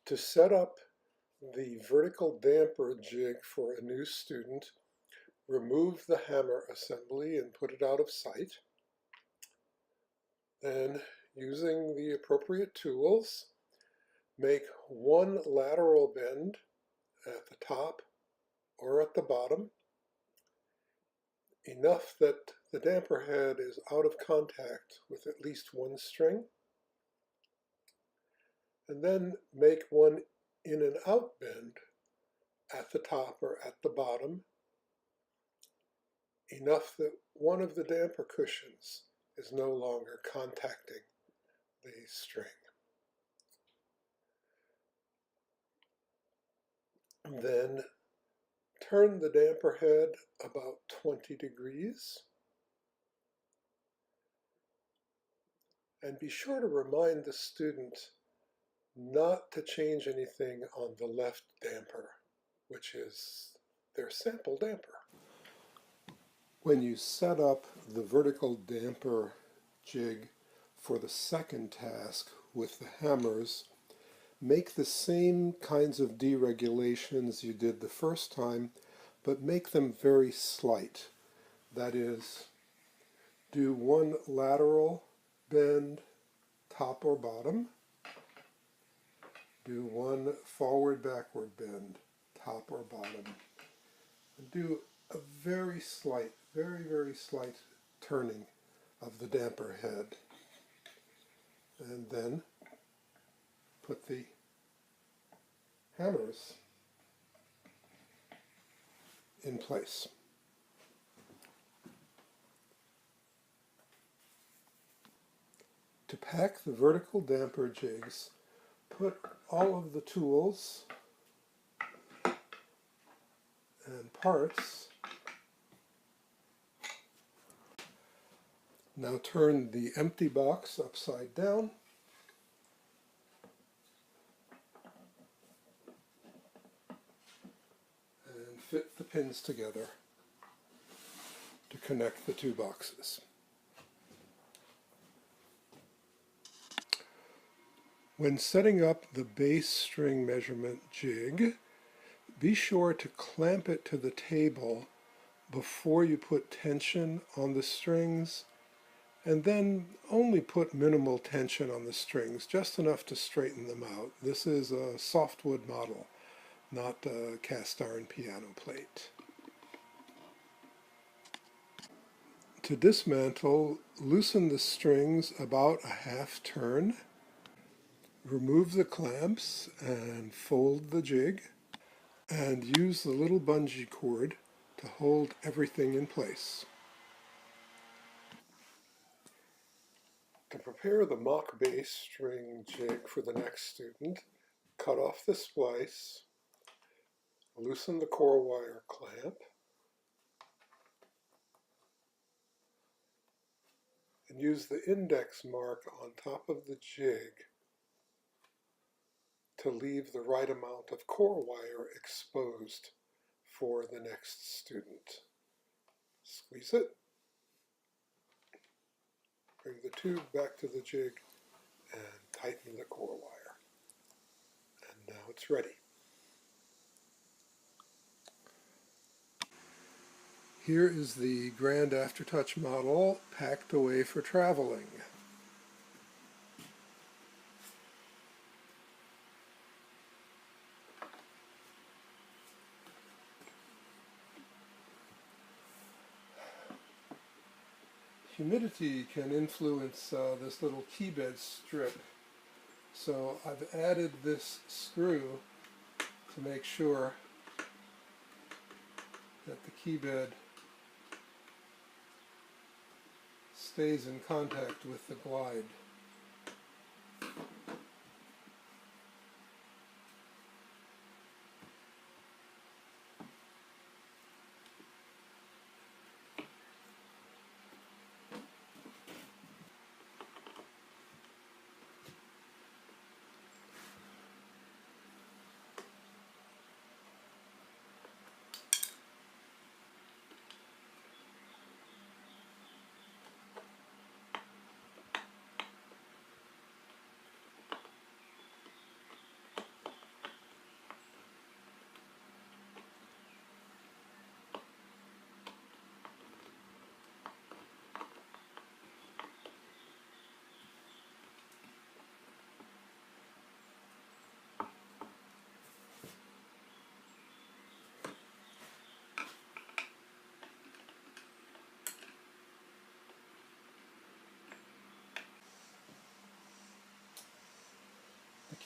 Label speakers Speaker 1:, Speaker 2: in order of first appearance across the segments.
Speaker 1: To set up the vertical damper jig for a new student, remove the hammer assembly and put it out of sight. Then, using the appropriate tools, make one lateral bend at the top or at the bottom, enough that the damper head is out of contact with at least one string, and then make one in and out bend at the top or at the bottom, enough that one of the damper cushions is no longer contacting the string. Then turn the damper head about 20 degrees and be sure to remind the student not to change anything on the left damper, which is their sample damper. When you set up the vertical damper jig for the second task with the hammers, make the same kinds of deregulations you did the first time, but make them very slight. That is, do one lateral bend, top or bottom. Do one forward-backward bend, top or bottom. And do a very slight, very slight turning of the damper head. And then put the hammers in place. To pack the vertical damper jigs, put all of the tools and parts. Now turn the empty box upside down and fit the pins together to connect the two boxes. When setting up the bass string measurement jig, be sure to clamp it to the table before you put tension on the strings, and then only put minimal tension on the strings, just enough to straighten them out. This is a softwood model, not a cast iron piano plate. To dismantle, loosen the strings about a half turn. Remove the clamps and fold the jig, and use the little bungee cord to hold everything in place. To prepare the mock bass string jig for the next student, cut off the splice, loosen the core wire clamp, and use the index mark on top of the jig to leave the right amount of core wire exposed for the next student. Squeeze it, bring the tube back to the jig, and tighten the core wire. And now it's ready. Here is the Grand Aftertouch model packed away for traveling. Humidity can influence this little key bed strip, so I've added this screw to make sure that the key bed stays in contact with the glide.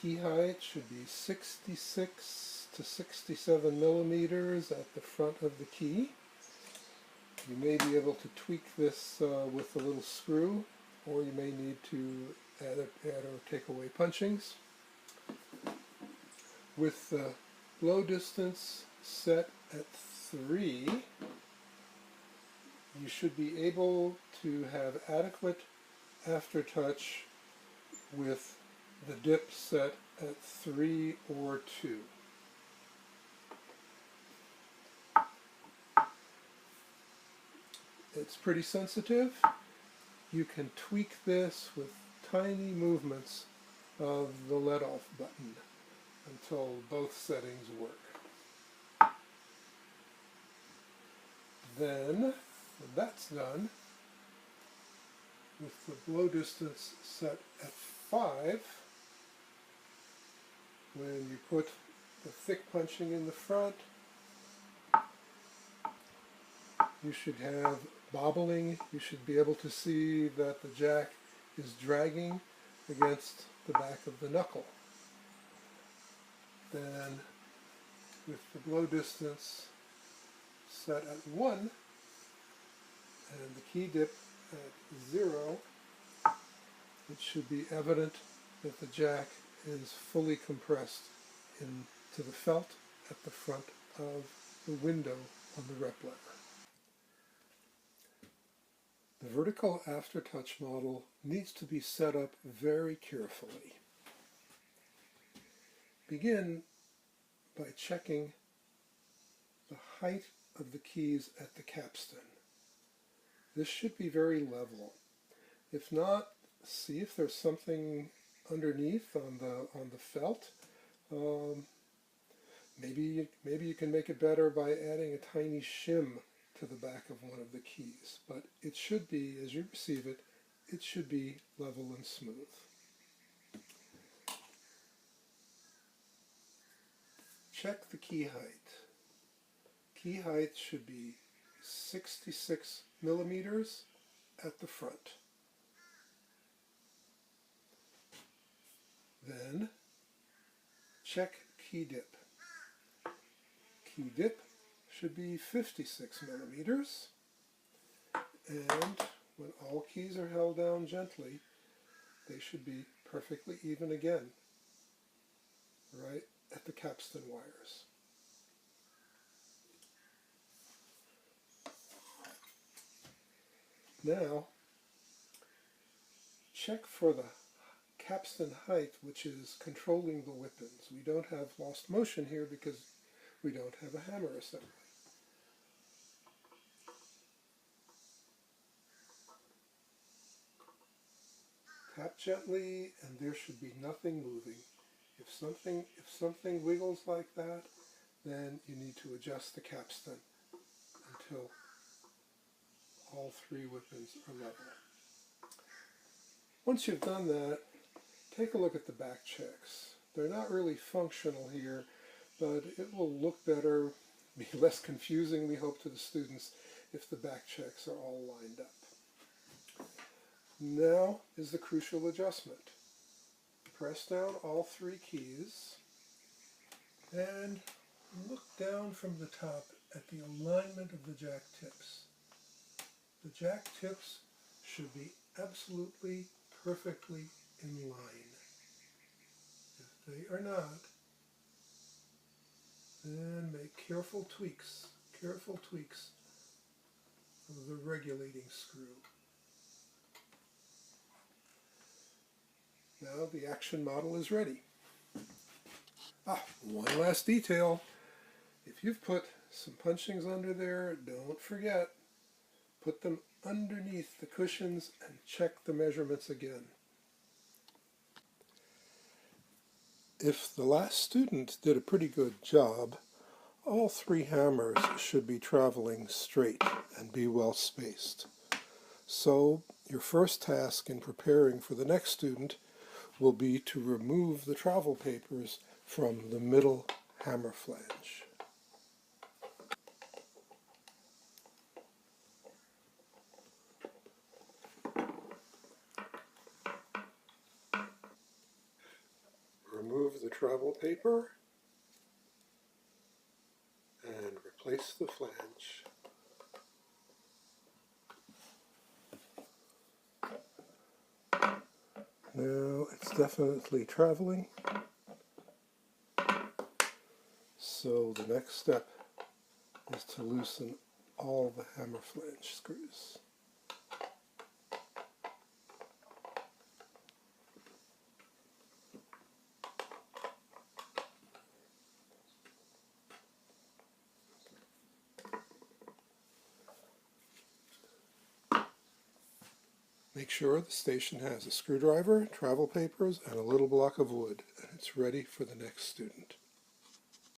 Speaker 1: key height should be 66 to 67 millimeters at the front of the key. You may be able to tweak this with a little screw, or you may need to add or take away punchings. With the blow distance set at 3, you should be able to have adequate aftertouch with the dip set at 3 or 2. It's pretty sensitive. You can tweak this with tiny movements of the let-off button until both settings work. Then, when that's done, with the blow distance set at 5, when you put the thick punching in the front, you should have bobbling. You should be able to see that the jack is dragging against the back of the knuckle. Then, with the blow distance set at 1 and the key dip at 0, it should be evident that the jack is fully compressed into the felt at the front of the window on the rep lever. The vertical aftertouch model needs to be set up very carefully. Begin by checking the height of the keys at the capstan. This should be very level. If not, see if there's something underneath on the felt. Maybe you can make it better by adding a tiny shim to the back of one of the keys, but it should be, as you receive it, it should be level and smooth. Check the key height. Key height should be 66 millimeters at the front. Then check key dip. Key dip should be 56 millimeters, and when all keys are held down gently, they should be perfectly even again, right at the capstan wires. Now, check for the capstan height, which is controlling the whip-ins. We don't have lost motion here because we don't have a hammer assembly. Tap gently, and there should be nothing moving. If something wiggles like that, then you need to adjust the capstan until all 3 whip-ins are level. Once you've done that, take a look at the back checks. They're not really functional here, but it will look better, be less confusing, we hope, to the students if the back checks are all lined up. Now is the crucial adjustment. Press down all 3 keys and look down from the top at the alignment of the jack tips. The jack tips should be absolutely perfectly in line. If they are not, then make careful tweaks of the regulating screw. Now the action model is ready. One last detail. If you've put some punchings under there, don't forget, put them underneath the cushions and check the measurements again. If the last student did a pretty good job, all 3 hammers should be traveling straight and be well spaced. So your first task in preparing for the next student will be to remove the travel papers from the middle hammer flange. remove the travel paper and replace the flange. Now it's definitely traveling, so the next step is to loosen all the hammer flange screws. Make sure the station has a screwdriver, travel papers, and a little block of wood, and it's ready for the next student.